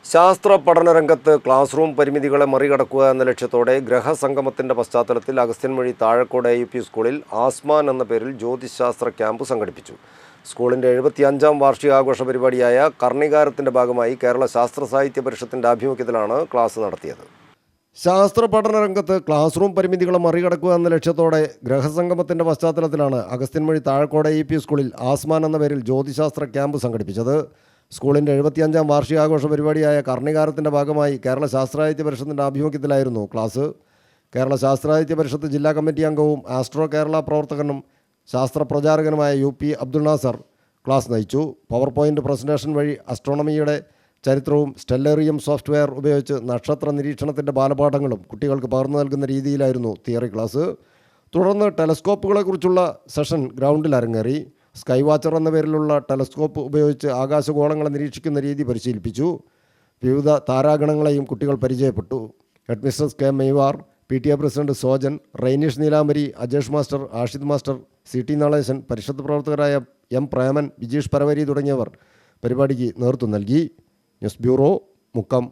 ശാസ്ത്ര പഠന രംഗത്ത് ക്ലാസ് റൂം പരിമിതികളെ മറികടക്കുക എന്ന ലക്ഷ്യത്തോടെ ഗ്രഹസംഗമത്തിൻ്റെ പശ്ചാത്തലത്തിൽ അഗസ്ത്യൻമൊഴി താഴക്കോട് AUP സ്കൂളിൽ ആസ്മാൻ എന്ന പേരിൽ ജ്യോതിശാസ്ത്ര ക്യാമ്പ് സംഘടിപ്പിച്ചു. സ്കൂളിൻ്റെ 75-ാം വാർഷികാഘോഷ പരിപാടിയായ കർണികാരത്തിൻ്റെ ഭാഗമായി കേരള ശാസ്ത്ര സാഹിത്യ പരിഷത്തിൻ്റെ ആഭിമുഖ്യത്തിലാണ് ക്ലാസ് നടത്തിയത്. ശാസ്ത്ര പഠന രംഗത്ത് ക്ലാസ് റൂം പരിമിതികളെ മറികടക്കുക എന്ന ലക്ഷ്യത്തോടെ ഗ്രഹസംഗമത്തിൻ്റെ പശ്ചാത്തലത്തിലാണ് അഗസ്ത്യൻമൊഴി താഴക്കോട് AUP സ്കൂളിൽ ആസ്മാൻ എന്ന പേരിൽ ജ്യോതിശാസ്ത്ര ക്യാമ്പ് സംഘടിപ്പിച്ചത്. സ്കൂളിൻ്റെ 75-ാം വാർഷികാഘോഷ പരിപാടിയായ കർണികാരത്തിൻ്റെ ഭാഗമായി കേരള ശാസ്ത്രാഹിത്യ പരിഷത്തിൻ്റെ ആഭിമുഖ്യത്തിലായിരുന്നു ക്ലാസ്. കേരള ശാസ്ത്രാഹിത്യ പരിഷത്ത് ജില്ലാ കമ്മിറ്റി അംഗവും ആസ്ട്രോ കേരള പ്രവർത്തകനും ശാസ്ത്ര പ്രചാരകനുമായ UP അബ്ദുൾ നാസർ ക്ലാസ് നയിച്ചു. പവർ പോയിൻ്റ് പ്രസൻറ്റേഷൻ വഴി അസ്ട്രോണമിയുടെ ചരിത്രവും സ്റ്റെല്ലേറിയം സോഫ്റ്റ്വെയർ ഉപയോഗിച്ച് നക്ഷത്ര നിരീക്ഷണത്തിൻ്റെ ബാലപാഠങ്ങളും കുട്ടികൾക്ക് പകർന്നു നൽകുന്ന രീതിയിലായിരുന്നു തിയറി ക്ലാസ്. തുടർന്ന് ടെലസ്കോപ്പുകളെക്കുറിച്ചുള്ള സെഷൻ ഗ്രൗണ്ടിൽ അരങ്ങേറി. സ്കൈ വാച്ചർ എന്ന പേരിലുള്ള ടെലസ്കോപ്പ് ഉപയോഗിച്ച് ആകാശഗോളങ്ങളെ നിരീക്ഷിക്കുന്ന രീതി പരിശീലിപ്പിച്ചു. വിവിധ താരാഗണങ്ങളെയും കുട്ടികൾ പരിചയപ്പെട്ടു. Head mister K. Meyvar, PTA president Sojan, Raineesh Neelambari, Ajesh master, Ashid master, CT Naleshan, Parishad പ്രവർത്തകരായ M. പ്രേമൻ, വിജീഷ് പരവരി തുടങ്ങിയവർ പരിപാടിക്ക് നേതൃത്വം നൽകി. News bureau, Mukkam.